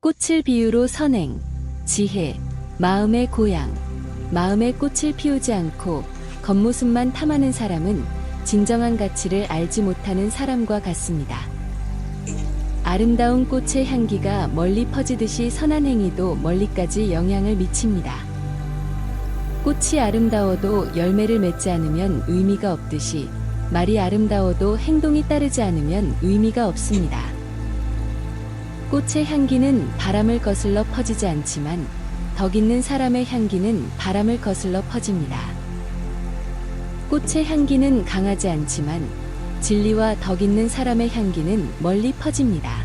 꽃을 비유로 선행, 지혜, 마음의 고향. 마음의 꽃을 피우지 않고 겉모습만 탐하는 사람은 진정한 가치를 알지 못하는 사람과 같습니다. 아름다운 꽃의 향기가 멀리 퍼지듯이 선한 행위도 멀리까지 영향을 미칩니다. 꽃이 아름다워도 열매를 맺지 않으면 의미가 없듯이 말이 아름다워도 행동이 따르지 않으면 의미가 없습니다. 꽃의 향기는 바람을 거슬러 퍼지지 않지만 덕 있는 사람의 향기는 바람을 거슬러 퍼집니다. 꽃의 향기는 강하지 않지만 진리와 덕 있는 사람의 향기는 멀리 퍼집니다.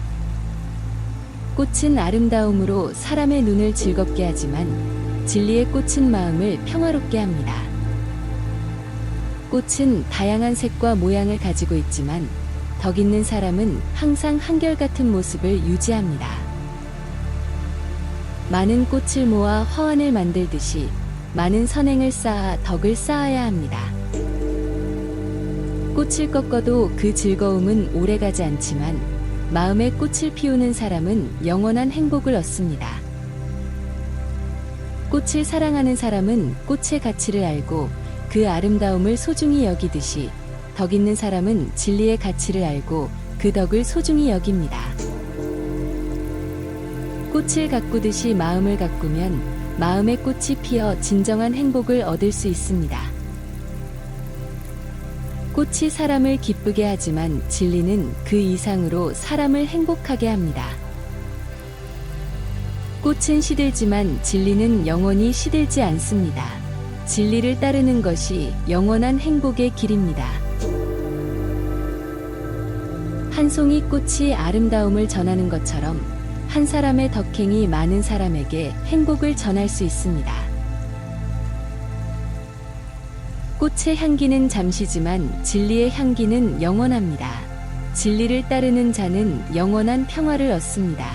꽃은 아름다움으로 사람의 눈을 즐겁게 하지만 진리의 꽃은 마음을 평화롭게 합니다. 꽃은 다양한 색과 모양을 가지고 있지만 덕 있는 사람은 항상 한결같은 모습을 유지합니다. 많은 꽃을 모아 화환을 만들듯이 많은 선행을 쌓아 덕을 쌓아야 합니다. 꽃을 꺾어도 그 즐거움은 오래가지 않지만 마음에 꽃을 피우는 사람은 영원한 행복을 얻습니다. 꽃을 사랑하는 사람은 꽃의 가치를 알고 그 아름다움을 소중히 여기듯이 덕 있는 사람은 진리의 가치를 알고 그 덕을 소중히 여깁니다. 꽃을 가꾸듯이 마음을 가꾸면 마음의 꽃이 피어 진정한 행복을 얻을 수 있습니다. 꽃이 사람을 기쁘게 하지만 진리는 그 이상으로 사람을 행복하게 합니다. 꽃은 시들지만 진리는 영원히 시들지 않습니다. 진리를 따르는 것이 영원한 행복의 길입니다. 한 송이 꽃이 아름다움을 전하는 것처럼 한 사람의 덕행이 많은 사람에게 행복을 전할 수 있습니다. 꽃의 향기는 잠시지만 진리의 향기는 영원합니다. 진리를 따르는 자는 영원한 평화를 얻습니다.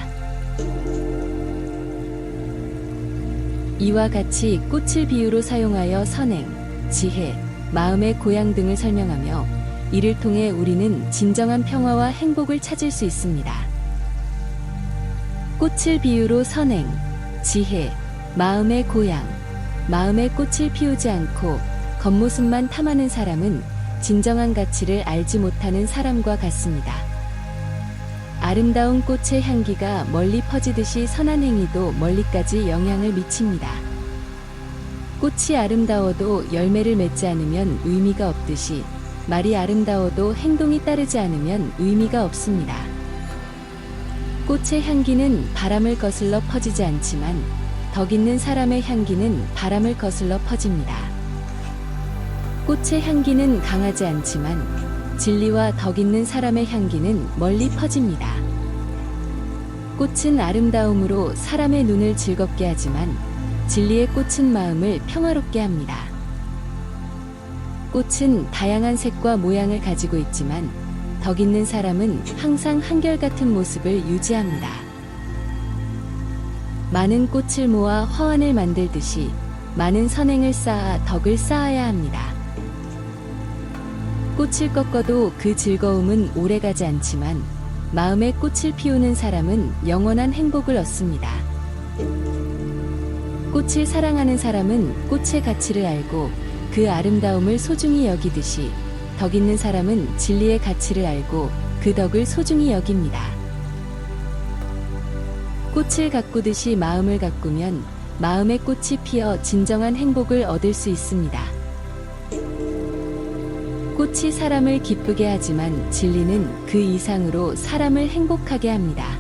이와 같이 꽃을 비유로 사용하여 선행, 지혜, 마음의 고향 등을 설명하며 이를 통해 우리는 진정한 평화와 행복을 찾을 수 있습니다. 꽃을 비유로 선행, 지혜, 마음의 고향. 마음의 꽃을 피우지 않고 겉모습만 탐하는 사람은 진정한 가치를 알지 못하는 사람과 같습니다. 아름다운 꽃의 향기가 멀리 퍼지듯이 선한 행위도 멀리까지 영향을 미칩니다. 꽃이 아름다워도 열매를 맺지 않으면 의미가 없듯이 말이 아름다워도 행동이 따르지 않으면 의미가 없습니다. 꽃의 향기는 바람을 거슬러 퍼지지 않지만 덕 있는 사람의 향기는 바람을 거슬러 퍼집니다. 꽃의 향기는 강하지 않지만 진리와 덕 있는 사람의 향기는 멀리 퍼집니다. 꽃은 아름다움으로 사람의 눈을 즐겁게 하지만 진리의 꽃은 마음을 평화롭게 합니다. 꽃은 다양한 색과 모양을 가지고 있지만 덕 있는 사람은 항상 한결같은 모습을 유지합니다. 많은 꽃을 모아 화환을 만들듯이 많은 선행을 쌓아 덕을 쌓아야 합니다. 꽃을 꺾어도 그 즐거움은 오래가지 않지만 마음에 꽃을 피우는 사람은 영원한 행복을 얻습니다. 꽃을 사랑하는 사람은 꽃의 가치를 알고 그 아름다움을 소중히 여기듯이 덕 있는 사람은 진리의 가치를 알고 그 덕을 소중히 여깁니다. 꽃을 가꾸듯이 마음을 가꾸면 마음의 꽃이 피어 진정한 행복을 얻을 수 있습니다. 꽃이 사람을 기쁘게 하지만 진리는 그 이상으로 사람을 행복하게 합니다.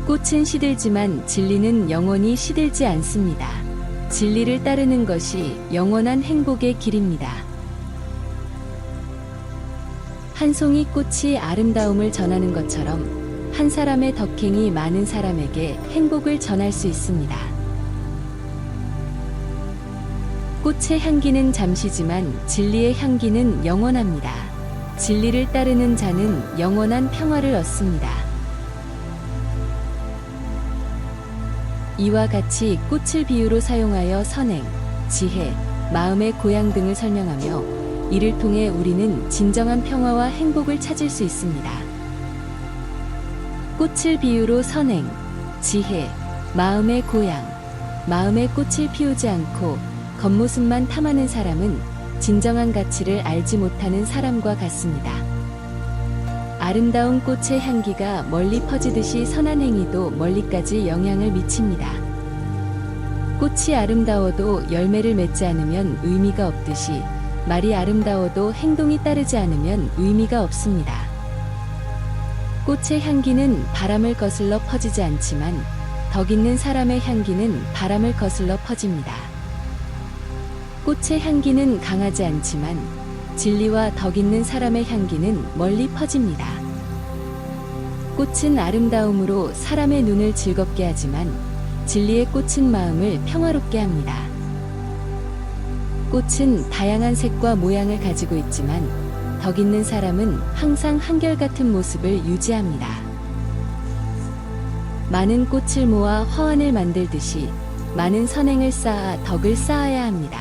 꽃은 시들지만 진리는 영원히 시들지 않습니다. 진리를 따르는 것이 영원한 행복의 길입니다. 한 송이 꽃이 아름다움을 전하는 것처럼 한 사람의 덕행이 많은 사람에게 행복을 전할 수 있습니다. 꽃의 향기는 잠시지만 진리의 향기는 영원합니다. 진리를 따르는 자는 영원한 평화를 얻습니다. 이와 같이 꽃을 비유로 사용하여 선행, 지혜, 마음의 고향 등을 설명하며 이를 통해 우리는 진정한 평화와 행복을 찾을 수 있습니다. 꽃을 비유로 선행, 지혜, 마음의 고향. 마음의 꽃을 피우지 않고 겉모습만 탐하는 사람은 진정한 가치를 알지 못하는 사람과 같습니다. 아름다운 꽃의 향기가 멀리 퍼지듯이 선한 행위도 멀리까지 영향을 미칩니다. 꽃이 아름다워도 열매를 맺지 않으면 의미가 없듯이 말이 아름다워도 행동이 따르지 않으면 의미가 없습니다. 꽃의 향기는 바람을 거슬러 퍼지지 않지만 덕 있는 사람의 향기는 바람을 거슬러 퍼집니다. 꽃의 향기는 강하지 않지만 진리와 덕 있는 사람의 향기는 멀리 퍼집니다. 꽃은 아름다움으로 사람의 눈을 즐겁게 하지만 진리의 꽃은 마음을 평화롭게 합니다. 꽃은 다양한 색과 모양을 가지고 있지만 덕 있는 사람은 항상 한결같은 모습을 유지합니다. 많은 꽃을 모아 화환을 만들듯이 많은 선행을 쌓아 덕을 쌓아야 합니다.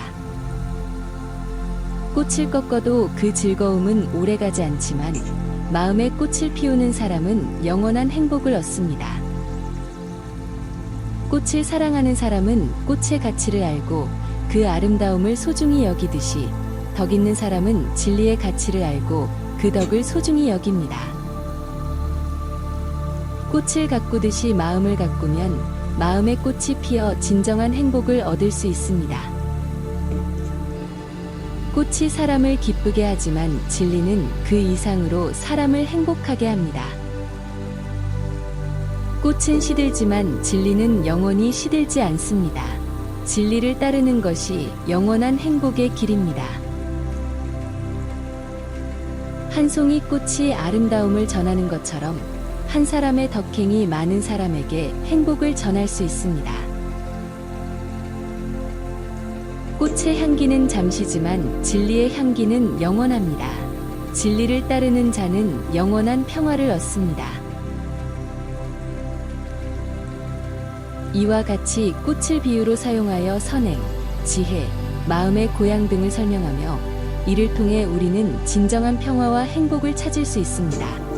꽃을 꺾어도 그 즐거움은 오래가지 않지만 마음에 꽃을 피우는 사람은 영원한 행복을 얻습니다. 꽃을 사랑하는 사람은 꽃의 가치를 알고 그 아름다움을 소중히 여기듯이 덕 있는 사람은 진리의 가치를 알고 그 덕을 소중히 여깁니다. 꽃을 가꾸듯이 마음을 가꾸면 마음의 꽃이 피어 진정한 행복을 얻을 수 있습니다. 꽃이 사람을 기쁘게 하지만 진리는 그 이상으로 사람을 행복하게 합니다. 꽃은 시들지만 진리는 영원히 시들지 않습니다. 진리를 따르는 것이 영원한 행복의 길입니다. 한 송이 꽃이 아름다움을 전하는 것처럼 한 사람의 덕행이 많은 사람에게 행복을 전할 수 있습니다. 꽃의 향기는 잠시지만 진리의 향기는 영원합니다. 진리를 따르는 자는 영원한 평화를 얻습니다. 이와 같이 꽃을 비유로 사용하여 선행, 지혜, 마음의 고향 등을 설명하며 이를 통해 우리는 진정한 평화와 행복을 찾을 수 있습니다.